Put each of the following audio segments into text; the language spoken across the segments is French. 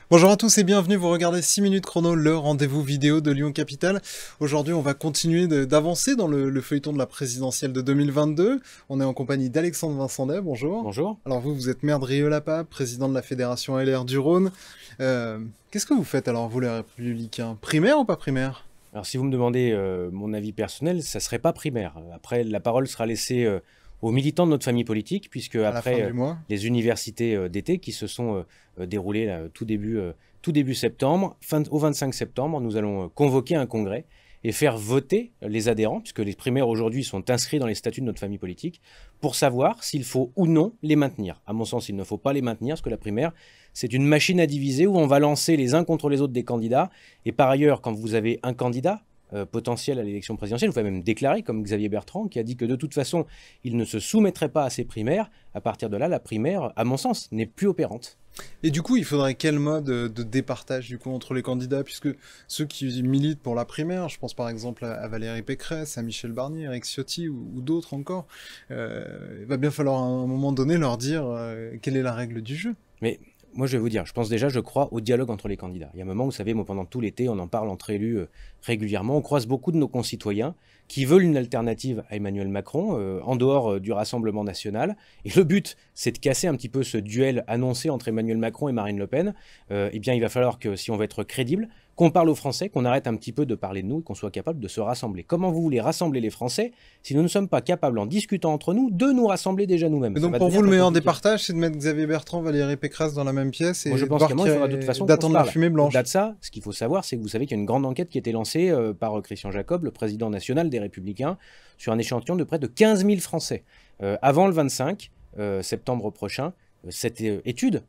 Bonjour à tous et bienvenue, vous regardez 6 minutes chrono, le rendez-vous vidéo de Lyon Capital. Aujourd'hui, on va continuer d'avancer dans le feuilleton de la présidentielle de 2022. On est en compagnie d'Alexandre Vincendet, bonjour. Bonjour. Alors vous êtes maire de Rieux-la-Pape, président de la Fédération LR du Rhône. Qu'est-ce que vous faites alors, vous les Républicains? Primaire ou pas primaire? Alors si vous me demandez mon avis personnel, ça ne serait pas primaire. Après, la parole sera laissée aux militants de notre famille politique, puisque À la fin après du mois. les universités d'été qui se sont déroulées là, tout début septembre, au 25 septembre, nous allons convoquer un congrès et faire voter les adhérents, puisque les primaires aujourd'hui sont inscrits dans les statuts de notre famille politique, pour savoir s'il faut ou non les maintenir. À mon sens, il ne faut pas les maintenir, parce que la primaire, c'est une machine à diviser où on va lancer les uns contre les autres des candidats. Et par ailleurs, quand vous avez un candidat potentiel à l'élection présidentielle, vous pouvez même déclarer, comme Xavier Bertrand, qui a dit que de toute façon, il ne se soumettrait pas à ces primaires. À partir de là, la primaire, à mon sens, n'est plus opérante. Et du coup, il faudrait quel mode de départage du coup entre les candidats, puisque ceux qui militent pour la primaire, je pense par exemple à Valérie Pécresse, à Michel Barnier, Eric Ciotti ou d'autres encore, il va bien falloir à un moment donné leur dire quelle est la règle du jeu. Mais moi, je vais vous dire, je crois au dialogue entre les candidats. Il y a un moment, vous savez, moi, pendant tout l'été, on en parle entre élus régulièrement. On croise beaucoup de nos concitoyens qui veulent une alternative à Emmanuel Macron, en dehors du Rassemblement national. Et le but, c'est de casser un petit peu ce duel annoncé entre Emmanuel Macron et Marine Le Pen. Eh bien, il va falloir que, si on veut être crédible, qu'on parle aux Français, qu'on arrête un petit peu de parler de nous et qu'on soit capable de se rassembler. Comment vous voulez rassembler les Français si nous ne sommes pas capables, en discutant entre nous, de nous rassembler déjà nous-mêmes? Et donc pour vous, le meilleur départage, c'est de mettre Xavier Bertrand, Valérie Pécresse dans la même pièce et moi, je pense voir qu'à moi, il faudra de toute façon d'attendre la fumée blanche. Au-delà de ça, ce qu'il faut savoir, c'est que vous savez qu'il y a une grande enquête qui a été lancée par Christian Jacob, le président national des Républicains, sur un échantillon de près de 15 000 Français. Avant le 25 septembre prochain, cette étude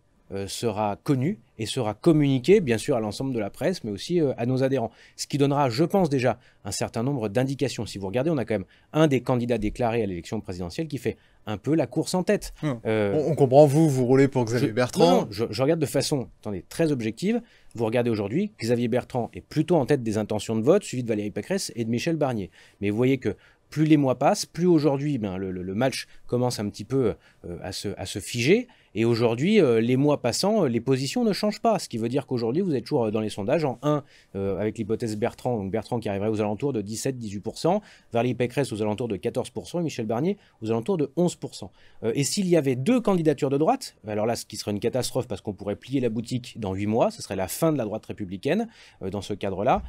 sera connue et sera communiquée, bien sûr, à l'ensemble de la presse, mais aussi à nos adhérents. Ce qui donnera, je pense déjà, un certain nombre d'indications. Si vous regardez, on a quand même un des candidats déclarés à l'élection présidentielle qui fait un peu la course en tête. On comprend, vous roulez pour Xavier Bertrand. Non, je regarde de façon, attendez, très objective. Vous regardez aujourd'hui, Xavier Bertrand est plutôt en tête des intentions de vote, suivi de Valérie Pécresse et de Michel Barnier. Mais vous voyez que plus les mois passent, plus aujourd'hui le match commence un petit peu à se figer. Et aujourd'hui, les mois passant, les positions ne changent pas. Ce qui veut dire qu'aujourd'hui, vous êtes toujours dans les sondages en 1 avec l'hypothèse Bertrand. Donc Bertrand qui arriverait aux alentours de 17-18%, Valérie Pécresse aux alentours de 14% et Michel Barnier aux alentours de 11%. Et s'il y avait 2 candidatures de droite, alors là, ce qui serait une catastrophe parce qu'on pourrait plier la boutique dans 8 mois, ce serait la fin de la droite républicaine dans ce cadre-là.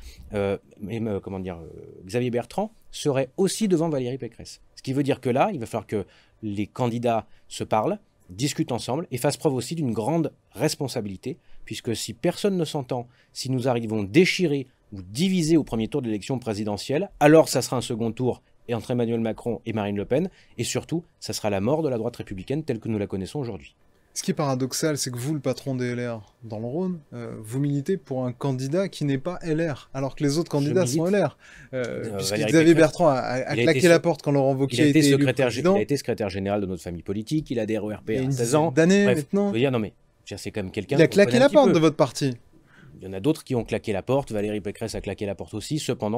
Xavier Bertrand serait aussi devant Valérie Pécresse. Ce qui veut dire que là, il va falloir que les candidats se parlent, discutent ensemble et fassent preuve aussi d'une grande responsabilité, puisque si personne ne s'entend, si nous arrivons déchirés ou divisés au premier tour de l'élection présidentielle, alors ça sera un second tour et entre Emmanuel Macron et Marine Le Pen, et surtout, ça sera la mort de la droite républicaine telle que nous la connaissons aujourd'hui. Ce qui est paradoxal, c'est que vous, le patron des LR dans le Rhône, vous militez pour un candidat qui n'est pas LR, alors que les autres candidats sont LR. Puisque Xavier Bertrand a claqué la porte quand Laurent Wauquiez a été élu président. Il a été secrétaire général de notre famille politique, il a adhéré au RPR à 16 ans. D'années maintenant. Non mais, c'est quand même quelqu'un... Il a claqué la porte de votre parti. Il y en a d'autres qui ont claqué la porte, Valérie Pécresse a claqué la porte aussi, cependant,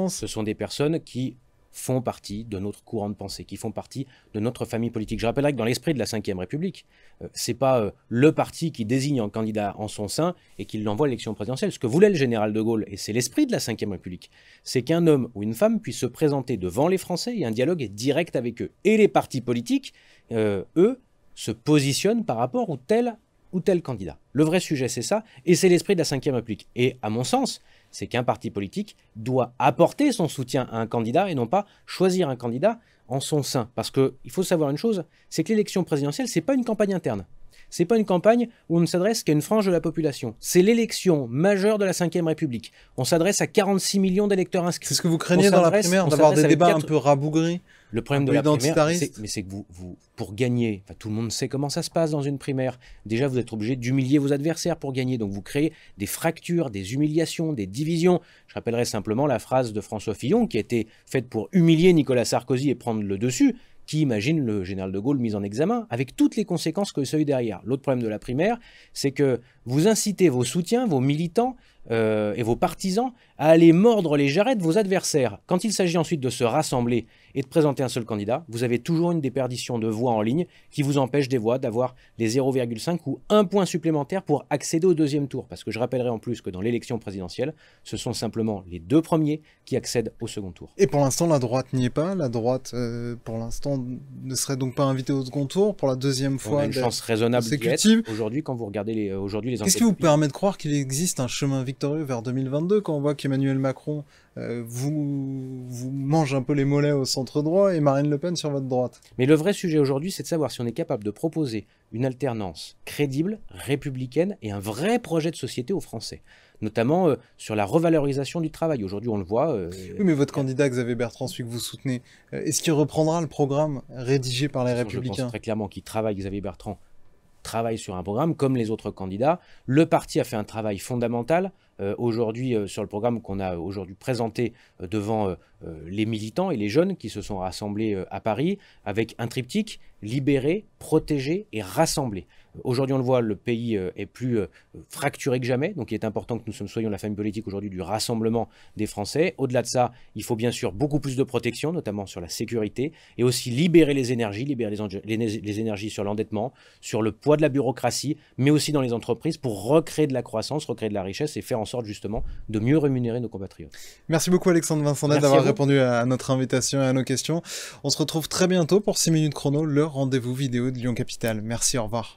ce sont des personnes qui font partie de notre courant de pensée, qui font partie de notre famille politique. Je rappellerai que dans l'esprit de la Ve République, c'est pas le parti qui désigne un candidat en son sein et qui l'envoie à l'élection présidentielle. Ce que voulait le général de Gaulle, et c'est l'esprit de la Ve République, c'est qu'un homme ou une femme puisse se présenter devant les Français et un dialogue est direct avec eux. Et les partis politiques, eux, se positionnent par rapport au tel ou tel candidat. Le vrai sujet, c'est ça, et c'est l'esprit de la Ve République. Et à mon sens, c'est qu'un parti politique doit apporter son soutien à un candidat et non pas choisir un candidat en son sein. Parce qu'il faut savoir une chose, c'est que l'élection présidentielle, c'est pas une campagne interne. C'est pas une campagne où on ne s'adresse qu'à une frange de la population. C'est l'élection majeure de la Ve République. On s'adresse à 46 millions d'électeurs inscrits. C'est ce que vous craignez dans la primaire, d'avoir des débats un peu rabougris? Le problème de la primaire, c'est que vous, pour gagner, tout le monde sait comment ça se passe dans une primaire. Déjà, vous êtes obligé d'humilier vos adversaires pour gagner. Donc, vous créez des fractures, des humiliations, des divisions. Je rappellerai simplement la phrase de François Fillon qui a été faite pour humilier Nicolas Sarkozy et prendre le dessus. Qui imagine le général de Gaulle mis en examen, avec toutes les conséquences que ça a eu derrière. L'autre problème de la primaire, c'est que vous incitez vos soutiens, vos militants, et vos partisans à aller mordre les jarrets de vos adversaires. Quand il s'agit ensuite de se rassembler et de présenter un seul candidat, vous avez toujours une déperdition de voix en ligne qui vous empêche des voix d'avoir les 0,5 ou 1 point supplémentaire pour accéder au deuxième tour. Parce que je rappellerai en plus que dans l'élection présidentielle, ce sont simplement les 2 premiers qui accèdent au second tour. Et pour l'instant, la droite n'y est pas. La droite, pour l'instant, ne serait donc pas invitée au second tour pour la deuxième fois. On a une chance raisonnable d'y être. Aujourd'hui, quand vous regardez les enquêtes. Qu'est-ce qui vous permet de croire qu'il existe un chemin victorieux vers 2022 quand on voit qu'Emmanuel Macron vous mange un peu les mollets au centre droit et Marine Le Pen sur votre droite? Mais le vrai sujet aujourd'hui, c'est de savoir si on est capable de proposer une alternance crédible, républicaine et un vrai projet de société aux Français. Notamment sur la revalorisation du travail. Aujourd'hui, on le voit. Oui, mais votre candidat Xavier Bertrand, celui que vous soutenez, est-ce qu'il reprendra le programme rédigé par les Républicains? Je pense très clairement qu'il travaille, Xavier Bertrand travaille sur un programme comme les autres candidats. Le parti a fait un travail fondamental. Aujourd'hui, sur le programme qu'on a aujourd'hui présenté devant les militants et les jeunes qui se sont rassemblés à Paris, avec un triptyque: libérer, protéger et rassembler. Aujourd'hui, on le voit, le pays est plus fracturé que jamais, donc il est important que nous soyons la famille politique aujourd'hui du rassemblement des Français. Au-delà de ça, il faut bien sûr beaucoup plus de protection, notamment sur la sécurité, et aussi libérer les énergies, les énergies sur l'endettement, sur le poids de la bureaucratie, mais aussi dans les entreprises pour recréer de la croissance, recréer de la richesse et faire en sorte justement de mieux rémunérer nos compatriotes. Merci beaucoup Alexandre Vincendet d'avoir répondu à notre invitation et à nos questions. On se retrouve très bientôt pour 6 minutes chrono, le rendez-vous vidéo de Lyon Capitale. Merci, au revoir.